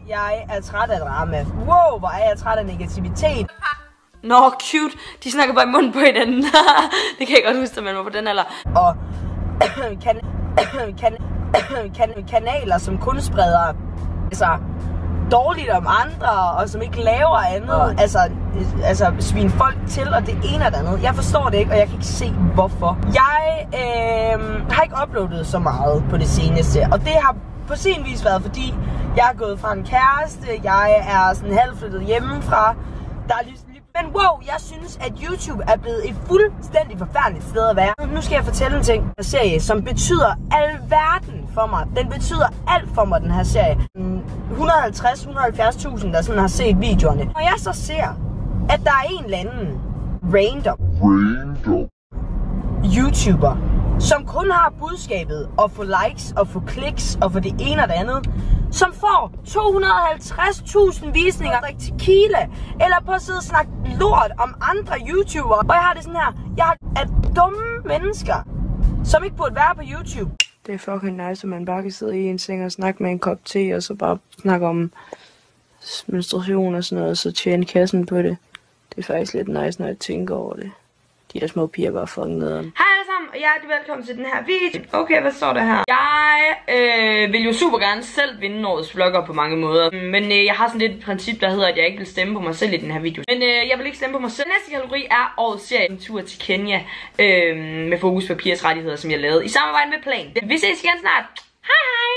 Jeg er træt af drama. Wow, hvor er jeg træt af negativitet. Nå, cute. De snakker bare i munden på hinanden. Det kan jeg godt huske, at man var på den alder. Og kanaler, som kun spreder dårligt om andre, og som ikke laver andet. Altså svine folk til, og det ene og det andet. Jeg forstår det ikke, og jeg kan ikke se, hvorfor. Jeg har ikke uploadet så meget på det seneste, og det har på sin vis været, fordi jeg er gået fra en kæreste, jeg er sådan halvflyttet hjemmefra. Men wow, jeg synes, at YouTube er blevet et fuldstændig forfærdeligt sted at være. Nu skal jeg fortælle en ting. En serie, som betyder alverden for mig. Den betyder alt for mig, den her serie. 150-170.000, der sådan har set videoerne. Når jeg så ser, at der er en eller anden random YouTuber, som kun har budskabet at få likes og få kliks og få det ene og det andet, som får 250.000 visninger, drikke tequila, eller på at sidde og snakke lort om andre YouTubere. Og jeg har det sådan her, jeg har dumme mennesker, som ikke burde være på YouTube. Det er fucking nice, at man bare kan sidde i en seng og snakke med en kop te, og så bare snakke om menstruation og sådan noget, og så tjene kassen på det. Det er faktisk lidt nice, når jeg tænker over det. De der små piger bare fucking nederen. Hej alle sammen, og hjertelig velkommen til den her video. Okay, hvad står der her? Jeg vil jo super gerne selv vinde årets vlogger på mange måder. Men jeg har sådan lidt et princip, der hedder, at jeg ikke vil stemme på mig selv i den her video. Men jeg vil ikke stemme på mig selv. Næste kategori er årets serie, en tur til Kenya. Med fokus på pigers rettigheder, som jeg lavede i samarbejde med Plan. Vi ses igen snart. Hej hej!